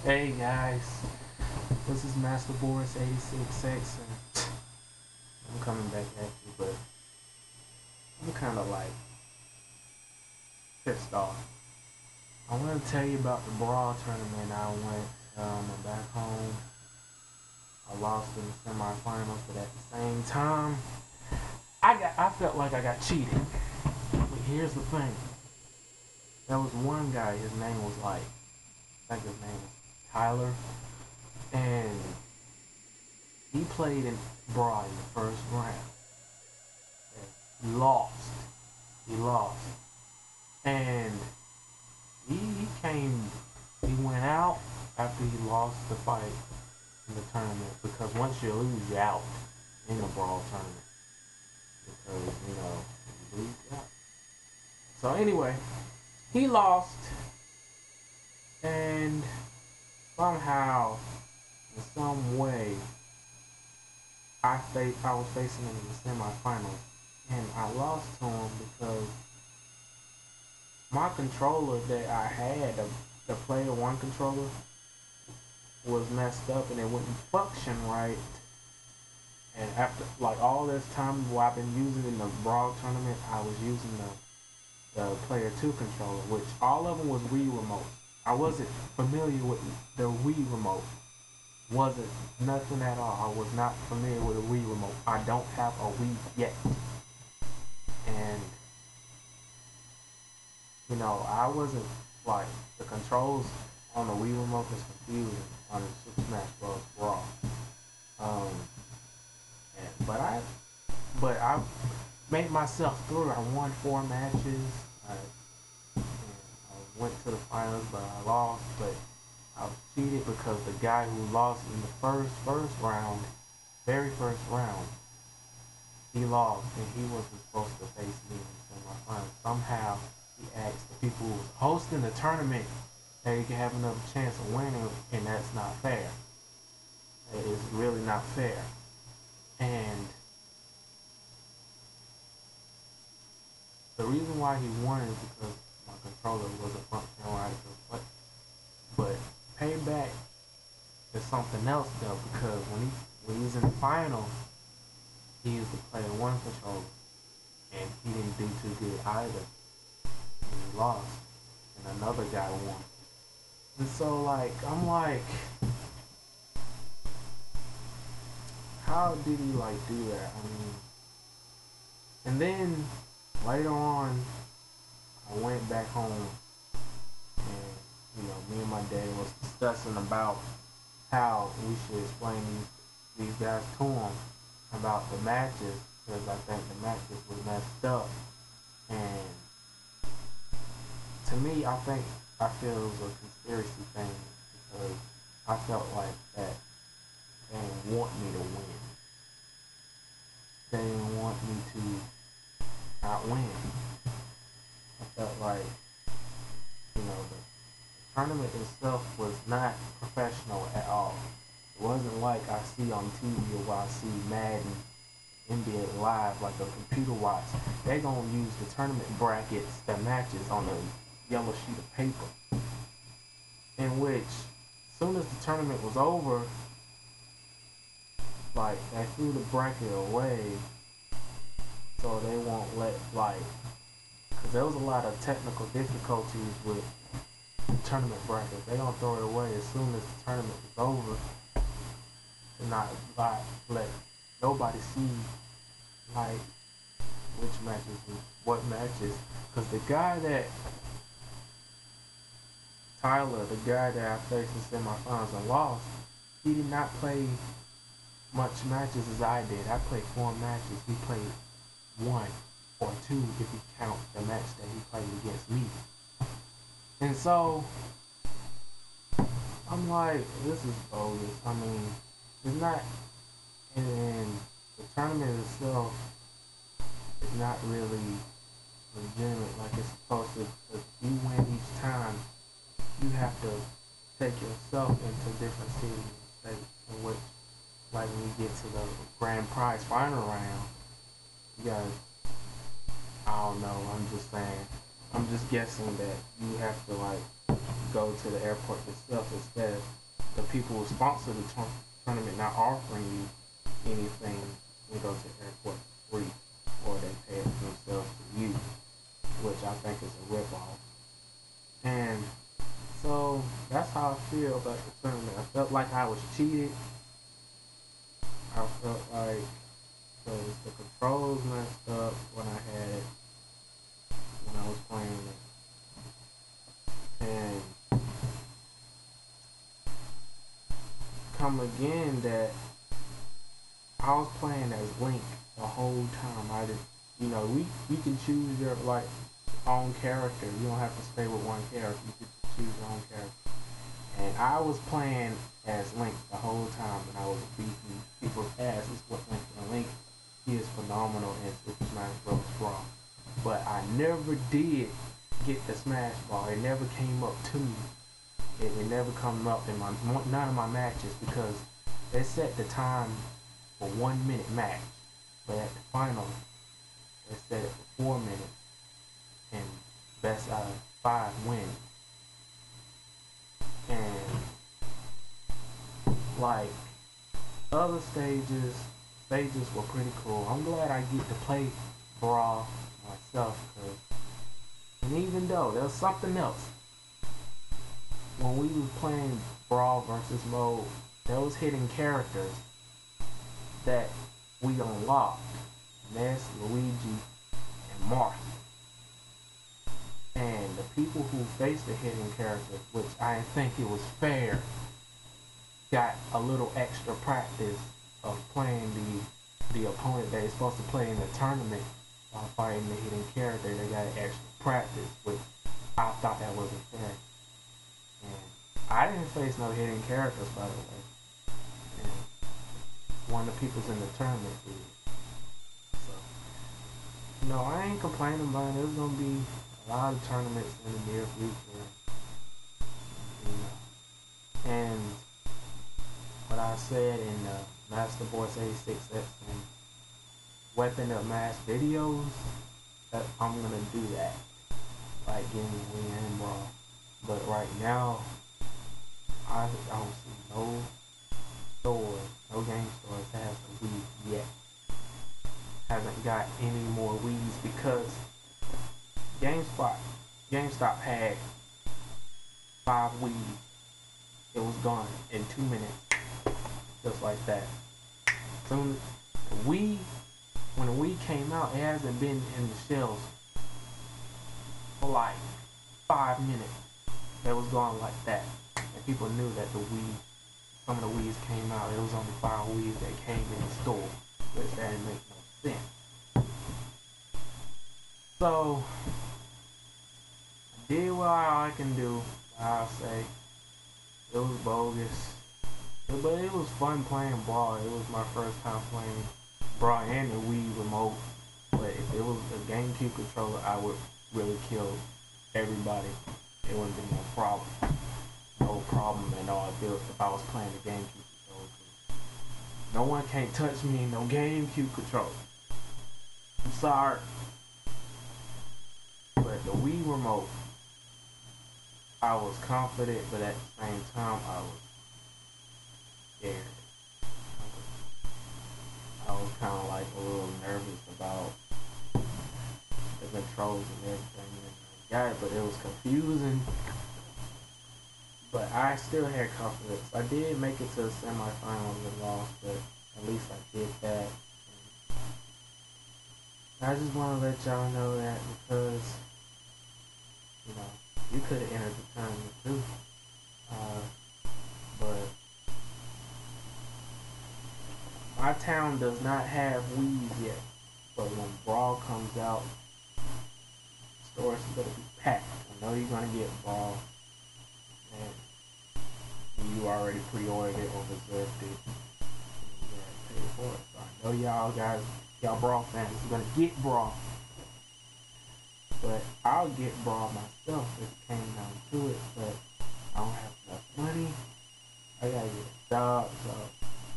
Hey guys, this is Master Boris 86X, and I'm coming back at you, but I'm kind of like pissed off. I want to tell you about the Brawl tournament I went. I'm back home. I lost in the semifinals, but at the same time, I felt like I got cheated. But here's the thing: there was one guy. His name was I think his name was Tyler, and he played in Brawl in the first round. He lost. He lost. And he came, he went out after he lost the fight in the tournament because once you lose, you're out in the Brawl tournament. Because, you lose, you're out. So anyway, he lost and somehow, in some way, I was facing him in the semifinals, and I lost to him because my controller that I had, the player one controller, was messed up and it wouldn't function right. And after like all this time while I've been using in the Brawl tournament, I was using the player two controller, which all of them was Wii remote. I wasn't familiar with the Wii remote. Wasn't nothing at all. I was not familiar with a Wii remote. I don't have a Wii yet. And I wasn't like the controls on the Wii remote was confusing on the Super Smash Bros. Brawl. Um, but I made myself through. I won 4 matches. I went to the finals, but I lost. But I was cheated because the guy who lost in the first round, very first round, he lost and he wasn't supposed to face me in the semifinals. Somehow he asked the people who was hosting the tournament that he could have another chance of winning, and that's not fair. It is really not fair. And the reason why he won is because my controller wasn't functioning right. But payback is something else though, because when he's in the final, he used the player one controller, and he didn't do too good either. And he lost, and another guy won. And so I'm like, how did he do that? I mean, and then later on, I went back home, and me and my dad was discussing about how we should explain these guys to him about the matches, because I think the matches were messed up. And to me, I feel it was a conspiracy thing because I felt like that they didn't want me to win. They didn't want me to not win. I felt like, the tournament itself was not professional at all. It wasn't like I see on TV or I see Madden, NBA Live, like a computer watch. They gonna use the tournament brackets, the matches on a yellow sheet of paper. In which, as soon as the tournament was over, they threw the bracket away, so they won't let because there was a lot of technical difficulties with the tournament bracket. They gonna throw it away as soon as the tournament is over, and not let nobody see which matches and what matches. Because the guy that Tyler, the guy that I faced in semifinals and lost, he did not play much matches as I did. I played 4 matches. He played 1 or 2 if you count the match that he played against me. And so I'm like, this is bogus. I mean, it's not, and the tournament itself is not really legitimate like it's supposed to. If you win each time, you have to take yourself into different cities and states, in which, when you get to the grand prize final round, you gotta, I don't know, I'm just saying, I'm just guessing that you have to like go to the airport yourself instead of the people who sponsor the tournament not offering you anything. You go to the airport for free, or they pay it themselves to you, which I think is a ripoff. And so that's how I feel about the tournament. I felt like I was cheated. I felt like because the controls messed up when I was playing it, and come again that I was playing as Link the whole time. I did, we can choose your like own character. You don't have to stay with one character. You can choose your own character. And I was playing as Link the whole time, and I was beating people's asses with Link. And Link, he is phenomenal in Super Smash Bros. Brawl. But I never did get the Smash Ball. It never came up to me. It never come up in none of my matches because they set the time for 1 minute match. But at the final, they set it for 4 minutes, and best out of 5 wins. And like other stages were pretty cool. I'm glad I get to play Brawl myself, and even though there was something else when we was playing Brawl versus mode, there was hidden characters that we unlocked: Ness, Luigi, and Marth. And the people who faced the hidden characters, which I didn't think it was fair, got a little extra practice of playing the opponent they're supposed to play in the tournament while fighting the hidden character. They got extra practice, which I thought that wasn't fair. And I didn't face no hidden characters, by the way. And one of the people's in the tournament did. So, no, I ain't complaining about it. There's gonna be a lot of tournaments in the near future. And what I said in Master Voice 86X and Weapon of Mass videos, that I'm gonna do that. Like getting Wii and Brawl. But right now, I don't see no store, no game stores that has a Wii yet. Haven't got any more Wiis because GameStop had 5 Wiis. It was gone in 2 minutes, just like that. So when the Wii came out, it hasn't been in the shelves for like 5 minutes. It was gone like that, and people knew that some of the Wiis came out. It was only 5 Wiis that came in the store, which that didn't make no sense. So I did what I can do. I'll say it was bogus, but it was fun playing Brawl. It was my first time playing Brawl and the Wii remote. But if it was a GameCube controller, I would really kill everybody. It wouldn't be no problem. No problem at all if I was playing the GameCube controller. No one can't touch me in no GameCube controller. I'm sorry. But the Wii remote, I was confident, but at the same time, I was scared. I was kind of like a little nervous about the controls and everything. Yeah, but it was confusing. But I still had confidence. I did make it to the semifinals and lost, but at least I did that. And I just want to let y'all know that because, you could have entered the tournament too. But my town does not have Wii's yet. But when Brawl comes out, stores are going to be packed. I know you're going to get Brawl. And you already pre-ordered it or reserved it. And you got to pay for it. So I know y'all Brawl fans are going to get Brawl. But I'll get Brawl myself if it came down to it, but I don't have enough money. I gotta get a job, so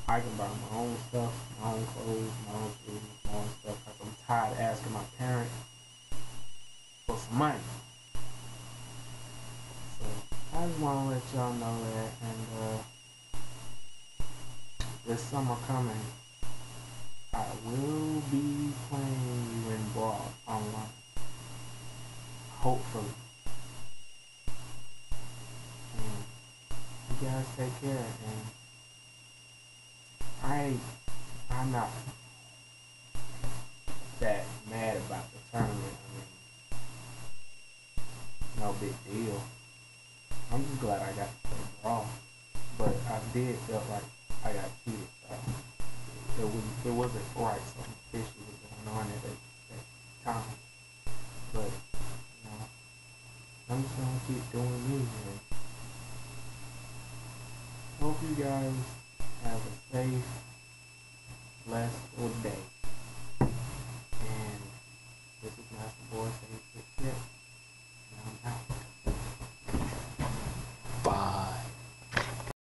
I can buy my own stuff, my own clothes, my own food, my own stuff. Like I'm tired of asking my parents for some money. let y'all know that. And this summer coming, I will be playing you in Brawl online. Hopefully. And you guys take care. And I'm not that mad about the tournament. I mean, no big deal. I'm just glad I got to play Brawl. But I did feel like I got cheated. So it wasn't right. Something fishy was going on at that time. But you know, I'm just gonna keep doing me. And hope you guys have a safe, blessful day. And this is Master Boy saying take care. And I'm out.